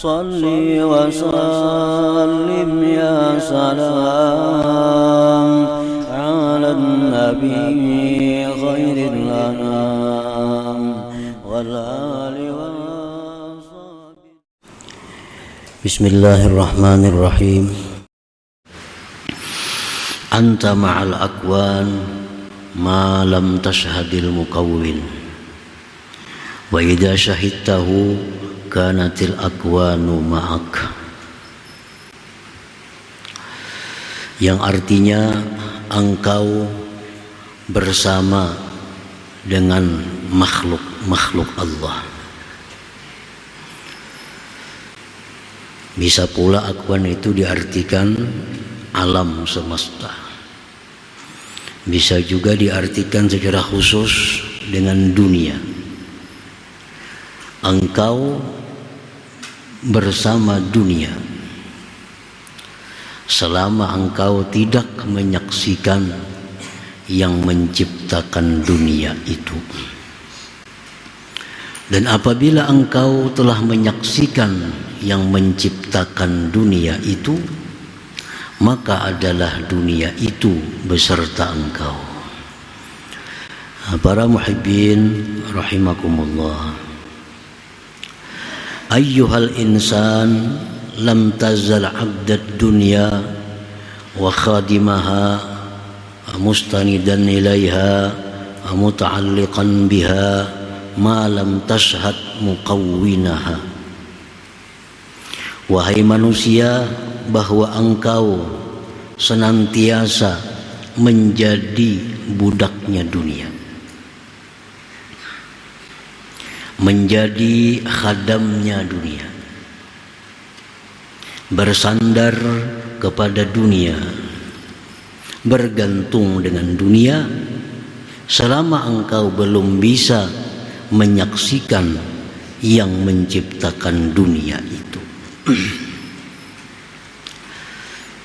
salli wa sallim ya salam ala nabi khairil anam wal ali wa sahbihi. Bismillahirrahmanirrahim. Anta ma'al akwan ma lam tashhadil mukawwin wa idza syahidtahu kanatil akwanu ma'ak, yang artinya engkau bersama dengan makhluk Allah. Bisa pula akwan itu diartikan alam semesta, bisa juga diartikan secara khusus dengan dunia. Engkau bersama dunia selama engkau tidak menyaksikan yang menciptakan dunia itu. Dan apabila engkau telah menyaksikan yang menciptakan dunia itu, maka adalah dunia itu beserta engkau. Para muhibbin rahimakumullah. Ayyuhal insan lam tazal abdad dunya wa khadimaha mustanidan ilaiha muta'alliqan biha ma lam tashhad muqawwinaha. Wahai manusia, bahwa engkau senantiasa menjadi budaknya dunia, menjadi khadamnya dunia, bersandar kepada dunia, bergantung dengan dunia selama engkau belum bisa menyaksikan yang menciptakan dunia itu.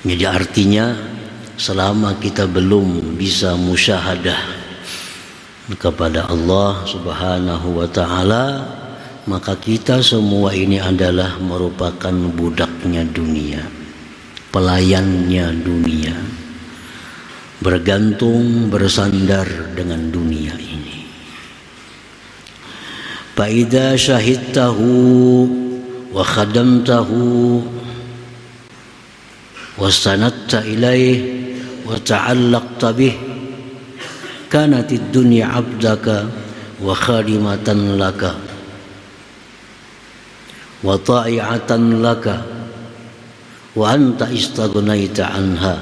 Jadi artinya selama kita belum bisa musyahadah kepada Allah Subhanahu wa ta'ala, maka kita semua ini adalah merupakan budaknya dunia, pelayannya dunia, bergantung, bersandar dengan dunia ini. Fa idza syahidtahu wa khadamtahu wasanatta ilaih wa ta'allaqta bih kanatid dunya abdaka wa khadimatan laka wa ta'i'atan laka wa anta istaghnaita anha.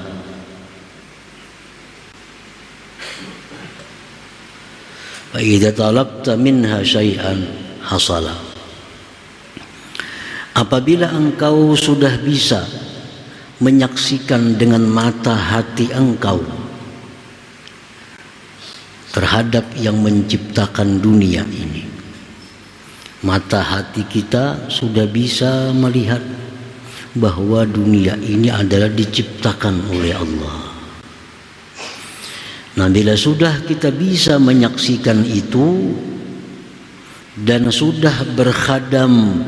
Fa idza talabta minha syai'an hasala. Apabila engkau sudah bisa menyaksikan dengan mata hati engkau terhadap yang menciptakan dunia ini, mata hati kita sudah bisa melihat bahwa dunia ini adalah diciptakan oleh Allah. Nah, bila sudah kita bisa menyaksikan itu dan sudah berkhadam,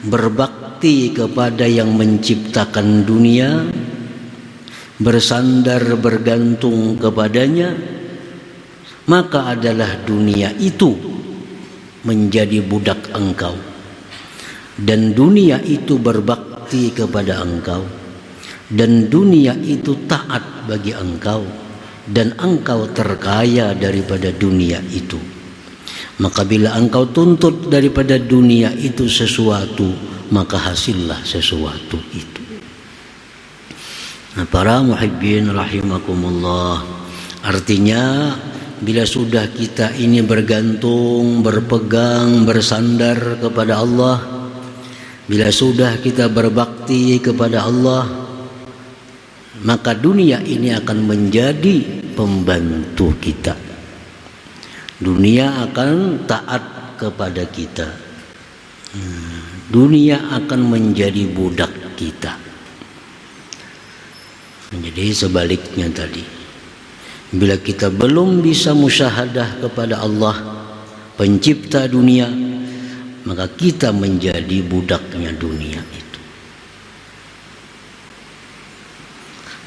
berbakti kepada yang menciptakan dunia, bersandar, bergantung kepadanya, maka adalah dunia itu menjadi budak engkau, dan dunia itu berbakti kepada engkau, dan dunia itu taat bagi engkau, dan engkau terkaya daripada dunia itu. Maka bila engkau tuntut daripada dunia itu sesuatu, maka hasillah sesuatu itu. Nah, para muhibbin rahimakumullah, artinya bila sudah kita ini bergantung, berpegang, bersandar kepada Allah, bila sudah kita berbakti kepada Allah, maka dunia ini akan menjadi pembantu kita. Dunia akan taat kepada kita. Dunia akan menjadi budak kita. Jadi sebaliknya tadi, bila kita belum bisa musyahadah kepada Allah pencipta dunia, maka kita menjadi budaknya dunia itu.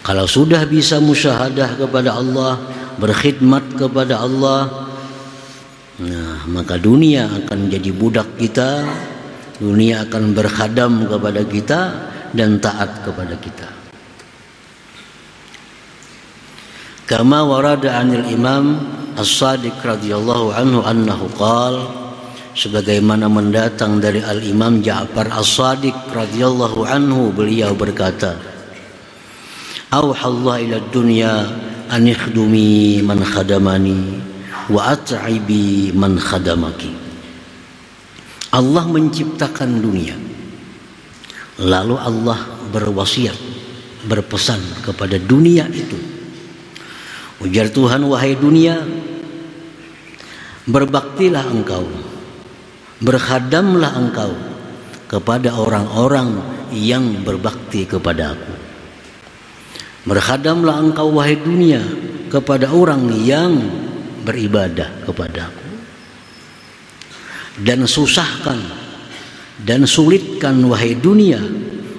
Kalau sudah bisa musyahadah kepada Allah, berkhidmat kepada Allah, nah maka dunia akan jadi budak kita, dunia akan berkhadam kepada kita dan taat kepada kita. Kama warada 'anil Imam As-Shadiq radhiyallahu anhu annahu qala, sebagaimana mendatang dari Al-Imam Ja'far As-Shadiq radhiyallahu anhu, beliau berkata, auhallahu ila dunya an ikhdumi man khadamani wa at'ibi man khadamaki. Allah menciptakan dunia, lalu Allah berwasiat, berpesan kepada dunia itu, ujar Tuhan, wahai dunia, berbaktilah engkau, berkhadamlah engkau kepada orang-orang yang berbakti kepada aku. Berkhadamlah engkau wahai dunia kepada orang yang beribadah kepada aku. Dan susahkan dan sulitkan wahai dunia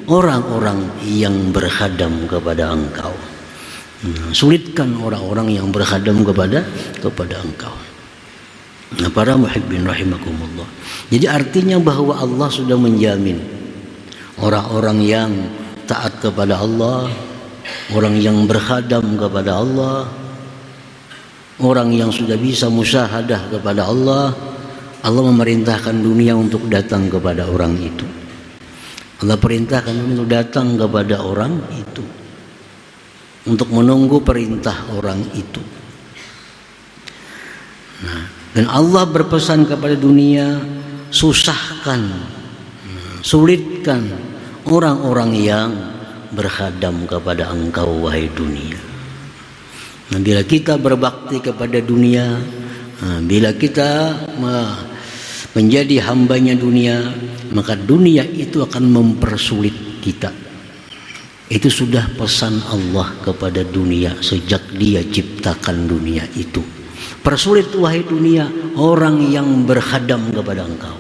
orang-orang yang berkhadam kepada engkau. Sulitkan orang-orang yang berkhadam kepada engkau. Nah, para muhibbin rahimakumullah. Jadi artinya bahwa Allah sudah menjamin orang-orang yang taat kepada Allah, orang yang berkhadam kepada Allah, orang yang sudah bisa musyahadah kepada Allah, Allah memerintahkan dunia untuk datang kepada orang itu. Allah perintahkan untuk datang kepada orang itu, untuk menunggu perintah orang itu. Nah, dan Allah berpesan kepada dunia, susahkan, sulitkan orang-orang yang berkhadam kepada engkau wahai dunia. Nah, bila kita berbakti kepada dunia, bila kita menjadi hambanya dunia, maka dunia itu akan mempersulit kita. Itu sudah pesan Allah kepada dunia sejak Dia ciptakan dunia itu. Persulit wahai dunia orang yang berkhadam kepada engkau.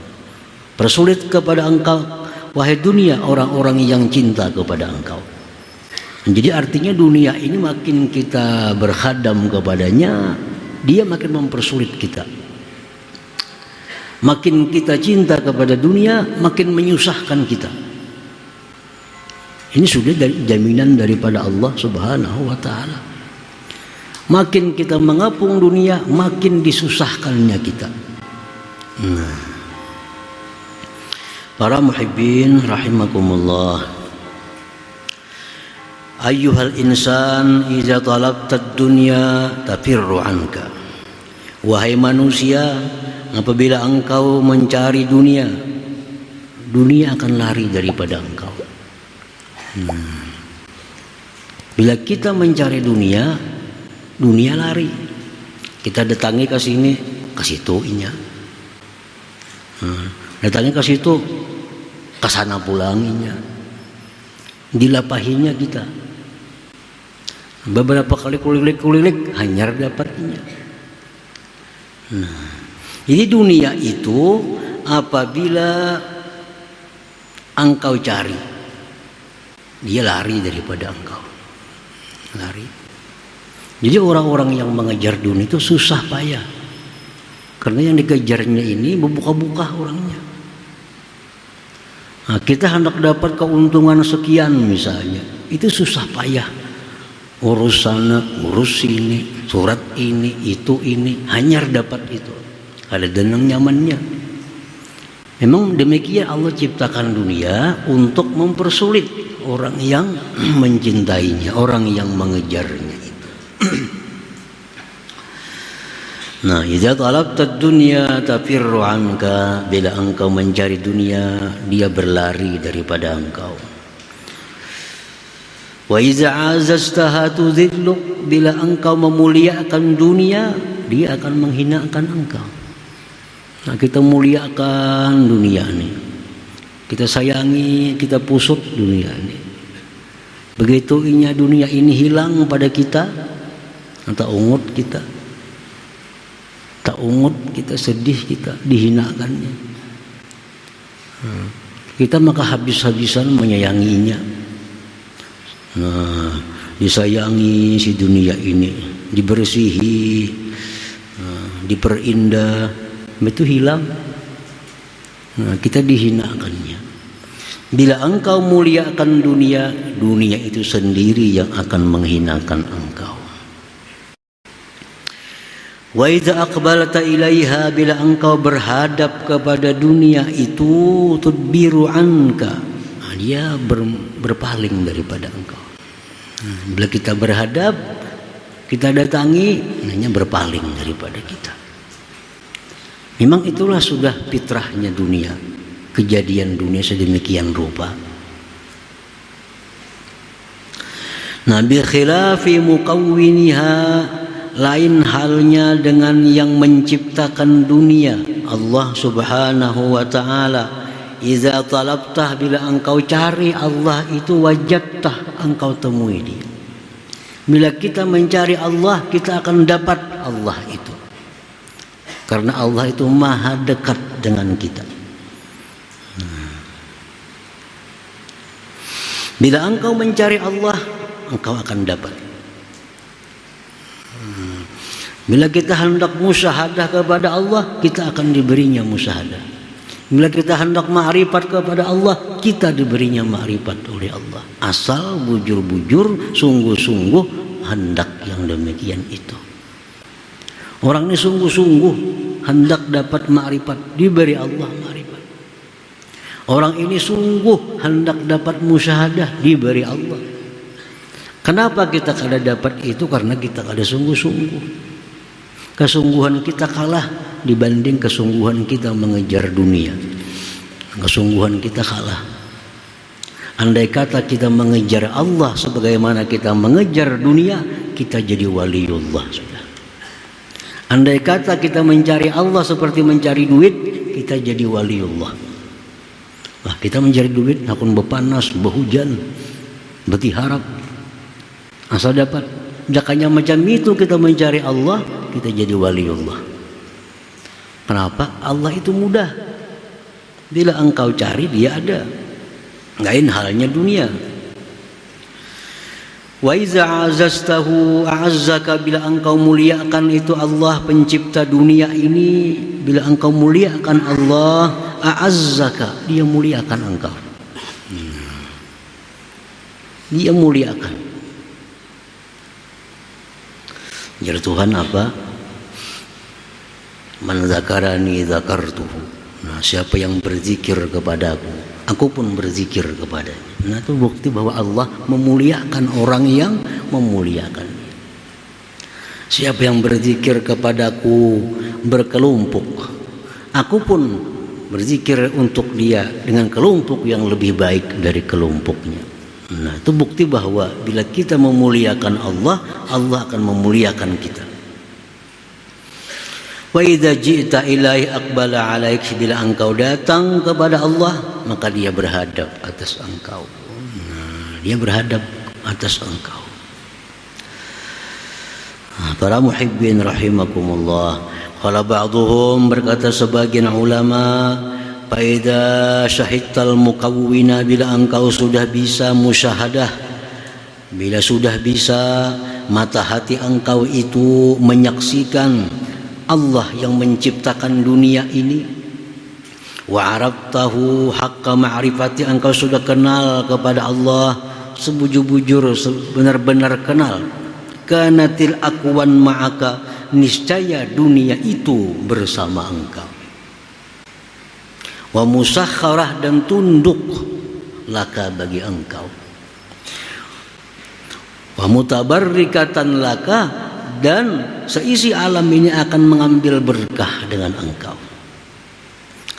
Persulit kepada engkau wahai dunia orang-orang yang cinta kepada engkau. Jadi artinya dunia ini makin kita berkhadam kepadanya, dia makin mempersulit kita. Makin kita cinta kepada dunia, makin menyusahkan kita. Ini sudah dari jaminan daripada Allah Subhanahu wa ta'ala. Makin kita mengapung dunia, makin disusahkannya kita. Nah, para muhibbin rahimakumullah, ayyuhal insan idza talabtad dunya tafirru anka. Wahai manusia, apabila engkau mencari dunia, dunia akan lari daripada engkau. Bila kita mencari dunia, dunia lari. Kita datangi ke sini, ke situ inya. Datangi ke situ, ke sana pulanginya. Dilapahinya kita. Beberapa kali kulilik hanyar dapatnya. Nah, jadi dunia itu apabila engkau cari, dia lari daripada engkau. Lari. Jadi orang-orang yang mengejar dunia itu susah payah. Karena yang dikejarnya ini membuka-buka orangnya. Nah, kita hendak dapat keuntungan sekian misalnya, itu susah payah. Urus sana, urus sini, surat ini, itu ini, hanyar dapat itu. Ada denang nyamannya. Memang demikian Allah ciptakan dunia untuk mempersulit orang yang mencintainya, orang yang mengejarnya itu. Nah, idza talabtad dunya tafirru anka, bila engkau mencari dunia, dia berlari daripada engkau. Wa idza azaztaha tudhilluk, bila engkau memuliakan dunia, dia akan menghinakan engkau. Nah, kita muliakan dunia ini, kita sayangi, kita pusut dunia ini. Begitu inya dunia ini hilang pada kita, tak ungut kita, tak ungut kita, sedih kita, dihinakannya. Kita maka habis-habisan menyayanginya. Nah, disayangi si dunia ini, dibersihi, diperindah, itu hilang. Nah, kita dihinakannya. Bila engkau muliakan dunia, dunia itu sendiri yang akan menghinakan engkau. Wa idza aqbalta ilaiha, bila engkau berhadap kepada dunia itu, tudbiru anka, dia berpaling daripada engkau. Bila kita berhadap, kita datangi, hanya berpaling daripada kita. Memang itulah sudah fitrahnya dunia, kejadian dunia sedemikian rupa. Nabi khilafi muqawwiniha, lain halnya dengan yang menciptakan dunia, Allah subhanahu wa ta'ala. Iza talabtah, bila engkau cari Allah itu, wajadtah, engkau temui dia. Bila kita mencari Allah, kita akan dapat Allah itu. Karena Allah itu maha dekat dengan kita. Bila engkau mencari Allah, engkau akan dapat. Bila kita hendak musyahadah kepada Allah, kita akan diberinya musyahadah. Bila kita hendak ma'rifat kepada Allah, kita diberinya ma'rifat oleh Allah. Asal bujur-bujur, sungguh-sungguh hendak yang demikian itu. Orang ini sungguh-sungguh hendak dapat ma'rifat, diberi Allah ma'rifat. Orang ini sungguh hendak dapat musyahadah, diberi Allah. Kenapa kita kada dapat itu? Karena kita kada sungguh-sungguh. Kesungguhan kita kalah dibanding kesungguhan kita mengejar dunia. Kesungguhan kita kalah. Andai kata kita mengejar Allah sebagaimana kita mengejar dunia, kita jadi waliullah sudah. Andai kata kita mencari Allah seperti mencari duit, kita jadi waliullah. Wah, kita mencari duit, nakun bepanas, behujan, berharap, asal dapat. Jakanya macam itu kita mencari Allah, kita jadi waliullah. Kenapa? Allah itu mudah. Bila engkau cari, dia ada. Lain halnya dunia. Wa iza azastahu a'azzaka, bila engkau muliakan itu Allah pencipta dunia ini, bila engkau muliakan Allah, a'azzaka, dia muliakan engkau. Dia muliakan. Jadi Tuhan apa? Man zakarani zakartuhu. Nah, siapa yang berzikir kepadaku, aku pun berzikir kepadanya. Nah, itu bukti bahwa Allah memuliakan orang yang memuliakan. Siapa yang berzikir kepadaku berkelompok, aku pun berzikir untuk dia dengan kelompok yang lebih baik dari kelompoknya. Nah, itu bukti bahwa bila kita memuliakan Allah, Allah akan memuliakan kita. Wa idza ji'ta ilaihi aqbala 'alaik, bila engkau datang kepada Allah, maka dia berhadap atas engkau. Nah, dia berhadap atas engkau. Para muhibbin rahimakumullah, qala ba'dhum, berkata sebagian ulama, faida syahidtal mukawwina, bila engkau sudah bisa musyahadah, bila sudah bisa mata hati engkau itu menyaksikan Allah yang menciptakan dunia ini, wa araftahu haqqa ma'rifati, engkau sudah kenal kepada Allah sebujur-bujur, benar-benar kenal, kanatil aqwan ma'aka, niscaya dunia itu bersama engkau. Wa musakharah, dan tunduk laka bagi engkau. Wa mutabarrikatan laka, dan seisi alam ini akan mengambil berkah dengan engkau.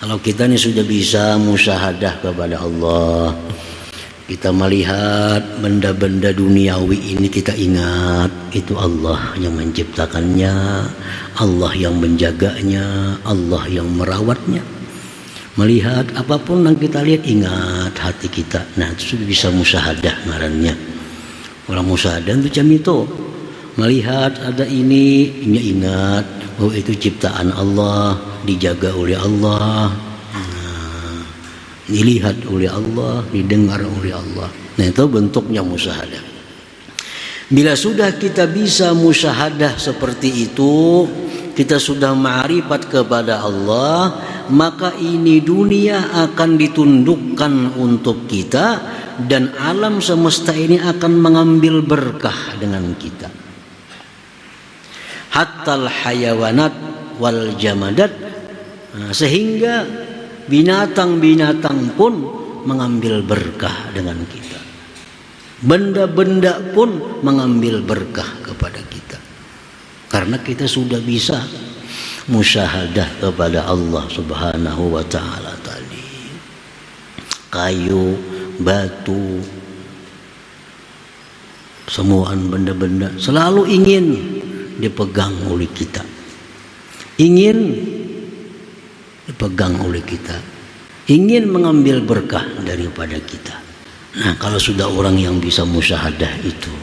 Kalau kita ini sudah bisa musyahadah kepada Allah, kita melihat benda-benda duniawi ini, kita ingat itu Allah yang menciptakannya, Allah yang menjaganya, Allah yang merawatnya. Melihat apapun yang kita lihat, ingat hati kita. Nah, itu sudah bisa musyahadah ngarannya. Orang musyahadah itu macam itu. Melihat ada ini ingat bahwa itu ciptaan Allah, dijaga oleh Allah. Nah, dilihat oleh Allah, didengar oleh Allah. Nah, itu bentuknya musyahadah. Bila sudah kita bisa musyahadah seperti itu, kita sudah ma'rifat kepada Allah, maka ini dunia akan ditundukkan untuk kita dan alam semesta ini akan mengambil berkah dengan kita. Hattal hayawanat wal jamadat, sehingga binatang-binatang pun mengambil berkah dengan kita. Benda-benda pun mengambil berkah kepada kita. Karena kita sudah bisa musyahadah kepada Allah Subhanahu wa ta'ala tadi. Kayu, batu, semuaan benda-benda selalu ingin dipegang oleh kita, ingin dipegang oleh kita, ingin mengambil berkah daripada kita. Nah, kalau sudah orang yang bisa musyahadah itu,